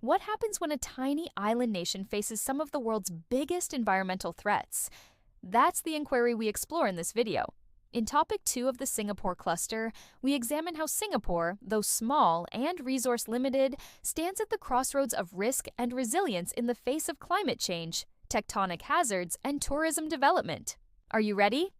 What happens when a tiny island nation faces some of the world's biggest environmental threats? That's the inquiry we explore in this video. In Topic 2 of the Singapore cluster, we examine how Singapore, though small and resource limited, stands at the crossroads of risk and resilience in the face of climate change, tectonic hazards, and tourism development. Are you ready?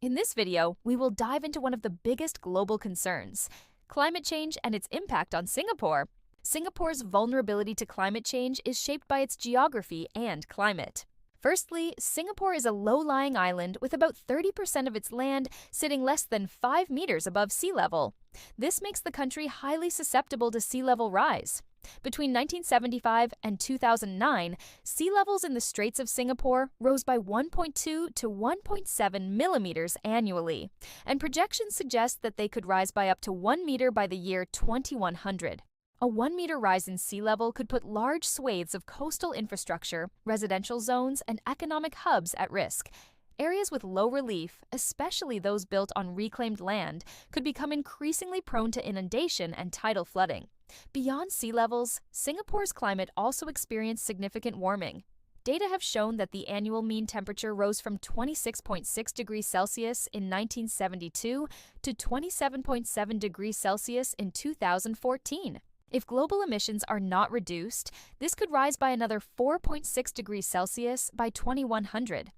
In this video, we will dive into one of the biggest global concerns, climate change and its impact on Singapore. Singapore's vulnerability to climate change is shaped by its geography and climate. Firstly, Singapore is a low-lying island with about 30% of its land sitting less than 5 meters above sea level. This makes the country highly susceptible to sea level rise. Between 1975 and 2009, sea levels in the Straits of Singapore rose by 1.2 to 1.7 millimeters annually, and projections suggest that they could rise by up to 1 meter by the year 2100. A 1-meter rise in sea level could put large swathes of coastal infrastructure, residential zones, and economic hubs at risk. Areas with low relief, especially those built on reclaimed land, could become increasingly prone to inundation and tidal flooding. Beyond sea levels, Singapore's climate also experienced significant warming. Data have shown that the annual mean temperature rose from 26.6 degrees Celsius in 1972 to 27.7 degrees Celsius in 2014. If global emissions are not reduced, this could rise by another 4.6 degrees Celsius by 2100.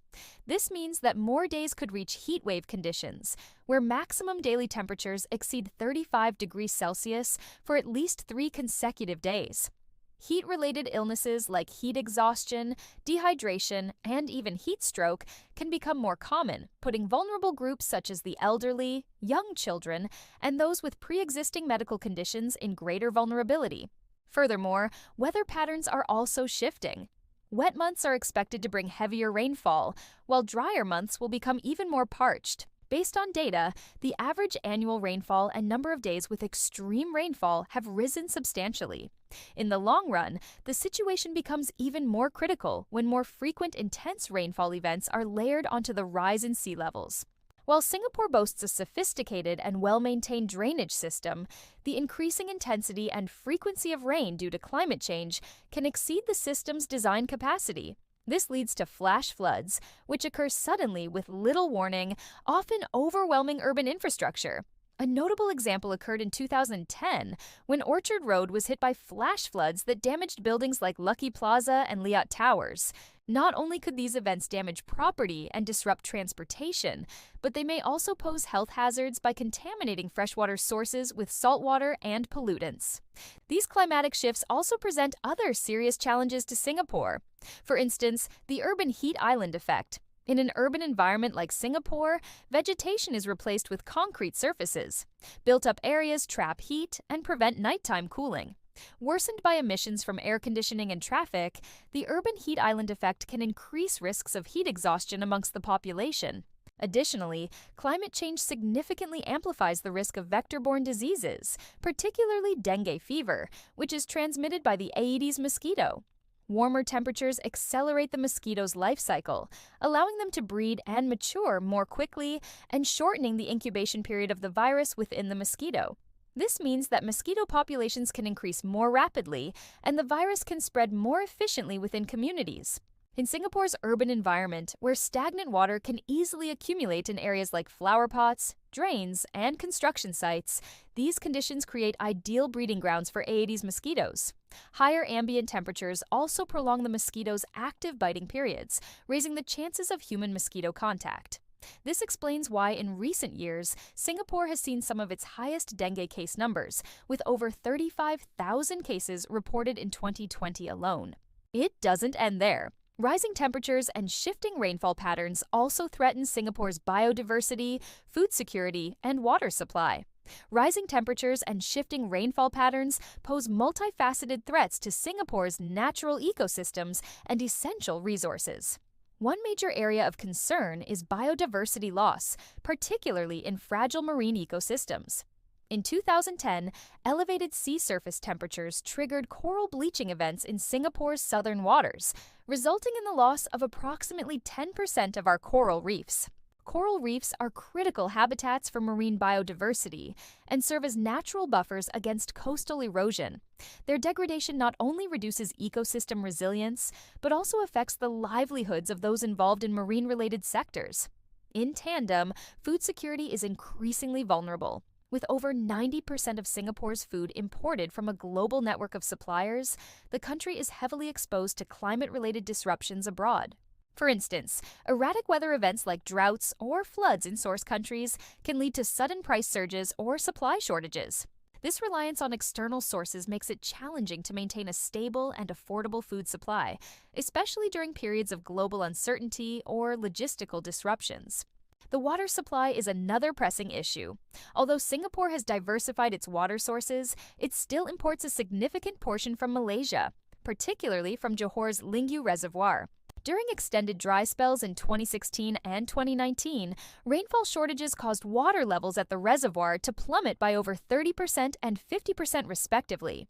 This means that more days could reach heat wave conditions, where maximum daily temperatures exceed 35 degrees Celsius for at least 3 consecutive days. Heat-related illnesses like heat exhaustion, dehydration, and even heat stroke can become more common, putting vulnerable groups such as the elderly, young children, and those with pre-existing medical conditions in greater vulnerability. Furthermore, weather patterns are also shifting. Wet months are expected to bring heavier rainfall, while drier months will become even more parched. Based on data, the average annual rainfall and number of days with extreme rainfall have risen substantially. In the long run, the situation becomes even more critical when more frequent intense rainfall events are layered onto the rise in sea levels. While Singapore boasts a sophisticated and well-maintained drainage system, the increasing intensity and frequency of rain due to climate change can exceed the system's design capacity. This leads to flash floods, which occur suddenly with little warning, often overwhelming urban infrastructure. A notable example occurred in 2010 when Orchard Road was hit by flash floods that damaged buildings like Lucky Plaza and Liat Towers. Not only could these events damage property and disrupt transportation, but they may also pose health hazards by contaminating freshwater sources with saltwater and pollutants. These climatic shifts also present other serious challenges to Singapore. For instance, the urban heat island effect. In an urban environment like Singapore, vegetation is replaced with concrete surfaces. Built-up areas trap heat and prevent nighttime cooling. Worsened by emissions from air conditioning and traffic, the urban heat island effect can increase risks of heat exhaustion amongst the population. Additionally, climate change significantly amplifies the risk of vector-borne diseases, particularly dengue fever, which is transmitted by the Aedes mosquito. Warmer temperatures accelerate the mosquito's life cycle, allowing them to breed and mature more quickly and shortening the incubation period of the virus within the mosquito. This means that mosquito populations can increase more rapidly, and the virus can spread more efficiently within communities. In Singapore's urban environment, where stagnant water can easily accumulate in areas like flower pots, drains, and construction sites, these conditions create ideal breeding grounds for Aedes mosquitoes. Higher ambient temperatures also prolong the mosquito's active biting periods, raising the chances of human-mosquito contact. This explains why, in recent years, Singapore has seen some of its highest dengue case numbers, with over 35,000 cases reported in 2020 alone. It doesn't end there. Rising temperatures and shifting rainfall patterns also threaten Singapore's biodiversity, food security, and water supply. Rising temperatures and shifting rainfall patterns pose multifaceted threats to Singapore's natural ecosystems and essential resources. One major area of concern is biodiversity loss, particularly in fragile marine ecosystems. In 2010, elevated sea surface temperatures triggered coral bleaching events in Singapore's southern waters, resulting in the loss of approximately 10% of our coral reefs. Coral reefs are critical habitats for marine biodiversity and serve as natural buffers against coastal erosion. Their degradation not only reduces ecosystem resilience, but also affects the livelihoods of those involved in marine-related sectors. In tandem, food security is increasingly vulnerable. With over 90% of Singapore's food imported from a global network of suppliers, the country is heavily exposed to climate-related disruptions abroad. For instance, erratic weather events like droughts or floods in source countries can lead to sudden price surges or supply shortages. This reliance on external sources makes it challenging to maintain a stable and affordable food supply, especially during periods of global uncertainty or logistical disruptions. The water supply is another pressing issue. Although Singapore has diversified its water sources, it still imports a significant portion from Malaysia, particularly from Johor's Lingyu Reservoir. During extended dry spells in 2016 and 2019, rainfall shortages caused water levels at the reservoir to plummet by over 30% and 50% respectively.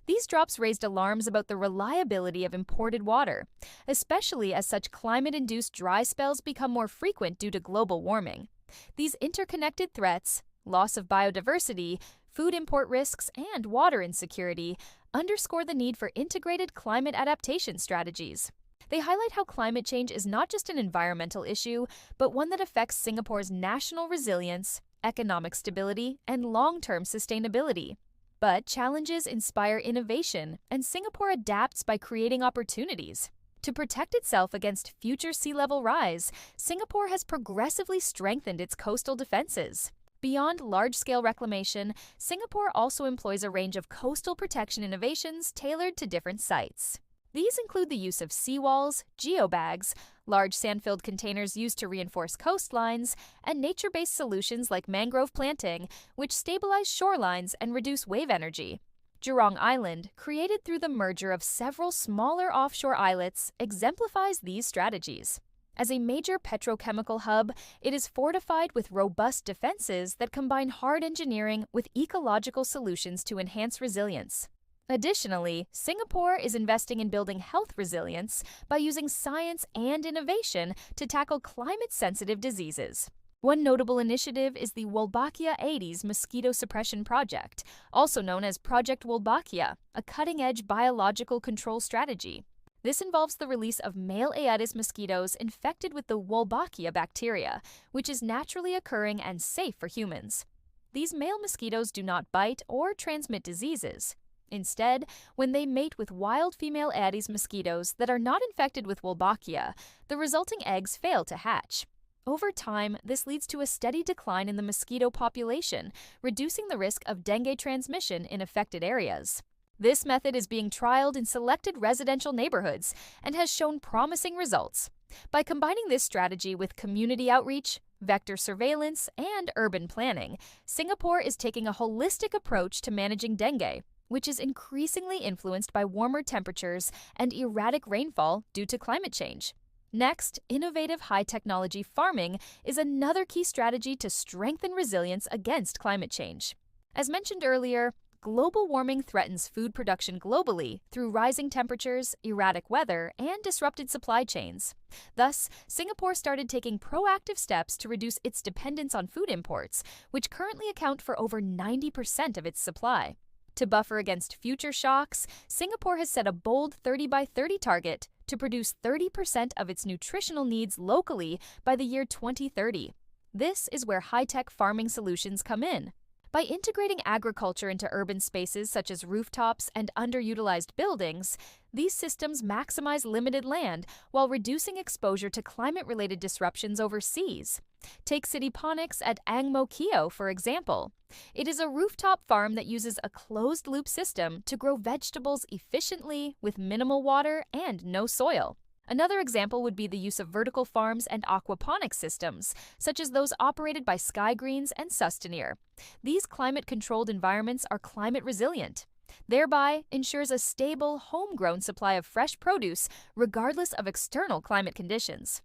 These drops raised alarms about the reliability of imported water, especially as such climate-induced dry spells become more frequent due to global warming. These interconnected threats, loss of biodiversity, food import risks, and water insecurity underscore the need for integrated climate adaptation strategies. They highlight how climate change is not just an environmental issue, but one that affects Singapore's national resilience, economic stability, and long-term sustainability. But challenges inspire innovation, and Singapore adapts by creating opportunities. To protect itself against future sea level rise, Singapore has progressively strengthened its coastal defenses. Beyond large-scale reclamation, Singapore also employs a range of coastal protection innovations tailored to different sites. These include the use of seawalls, geobags, large sand-filled containers used to reinforce coastlines, and nature-based solutions like mangrove planting, which stabilize shorelines and reduce wave energy. Jurong Island, created through the merger of several smaller offshore islets, exemplifies these strategies. As a major petrochemical hub, it is fortified with robust defenses that combine hard engineering with ecological solutions to enhance resilience. Additionally, Singapore is investing in building health resilience by using science and innovation to tackle climate-sensitive diseases. One notable initiative is the Wolbachia Aedes mosquito suppression project, also known as Project Wolbachia, a cutting-edge biological control strategy. This involves the release of male Aedes mosquitoes infected with the Wolbachia bacteria, which is naturally occurring and safe for humans. These male mosquitoes do not bite or transmit diseases. Instead, when they mate with wild female Aedes mosquitoes that are not infected with Wolbachia, the resulting eggs fail to hatch. Over time, this leads to a steady decline in the mosquito population, reducing the risk of dengue transmission in affected areas. This method is being trialed in selected residential neighborhoods and has shown promising results. By combining this strategy with community outreach, vector surveillance, and urban planning, Singapore is taking a holistic approach to managing dengue, which is increasingly influenced by warmer temperatures and erratic rainfall due to climate change. Next, innovative high-technology farming is another key strategy to strengthen resilience against climate change. As mentioned earlier, global warming threatens food production globally through rising temperatures, erratic weather, and disrupted supply chains. Thus, Singapore started taking proactive steps to reduce its dependence on food imports, which currently account for over 90% of its supply. To buffer against future shocks, Singapore has set a bold 30 by 30 target to produce 30% of its nutritional needs locally by the year 2030. This is where high-tech farming solutions come in. By integrating agriculture into urban spaces such as rooftops and underutilized buildings, these systems maximize limited land while reducing exposure to climate-related disruptions overseas. Take citiponics at Ang Mo Kio, for example. It is a rooftop farm that uses a closed-loop system to grow vegetables efficiently with minimal water and no soil. Another example would be the use of vertical farms and aquaponics systems, such as those operated by Sky Greens and Sustaneer. These climate-controlled environments are climate resilient, thereby ensures a stable, homegrown supply of fresh produce regardless of external climate conditions.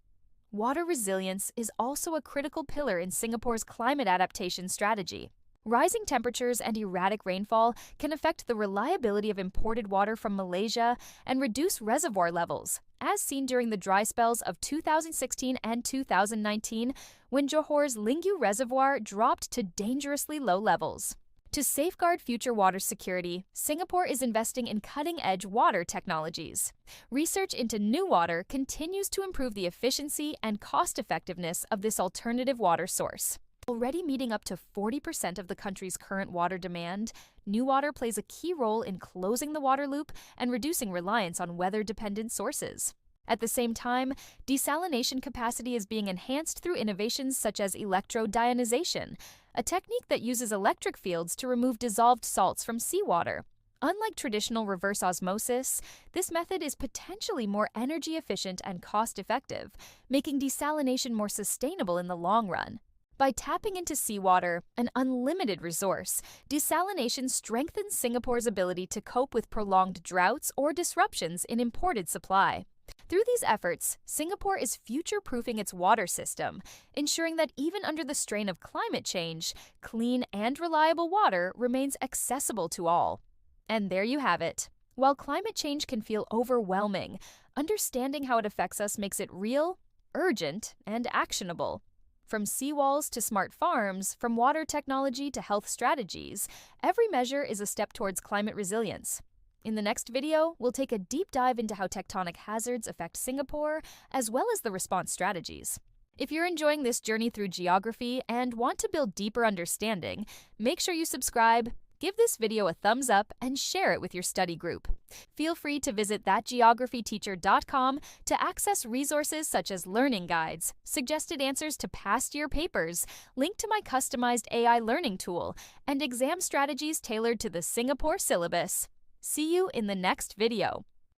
Water resilience is also a critical pillar in Singapore's climate adaptation strategy. Rising temperatures and erratic rainfall can affect the reliability of imported water from Malaysia and reduce reservoir levels, as seen during the dry spells of 2016 and 2019, when Johor's Lingyu Reservoir dropped to dangerously low levels. To safeguard future water security, Singapore is investing in cutting-edge water technologies. Research into NEWater continues to improve the efficiency and cost-effectiveness of this alternative water source. Already meeting up to 40% of the country's current water demand, NEWater plays a key role in closing the water loop and reducing reliance on weather-dependent sources. At the same time, desalination capacity is being enhanced through innovations such as electrodeionization, a technique that uses electric fields to remove dissolved salts from seawater. Unlike traditional reverse osmosis, this method is potentially more energy efficient and cost-effective, making desalination more sustainable in the long run. By tapping into seawater, an unlimited resource, desalination strengthens Singapore's ability to cope with prolonged droughts or disruptions in imported supply. Through these efforts, Singapore is future-proofing its water system, ensuring that even under the strain of climate change, clean and reliable water remains accessible to all. And there you have it. While climate change can feel overwhelming, understanding how it affects us makes it real, urgent, and actionable. From seawalls to smart farms, from water technology to health strategies, every measure is a step towards climate resilience. In the next video, we'll take a deep dive into how tectonic hazards affect Singapore, as well as the response strategies. If you're enjoying this journey through geography and want to build deeper understanding, make sure you subscribe, give this video a thumbs up, and share it with your study group. Feel free to visit thatgeographyteacher.com to access resources such as learning guides, suggested answers to past year papers, link to my customized AI learning tool, and exam strategies tailored to the Singapore syllabus. See you in the next video.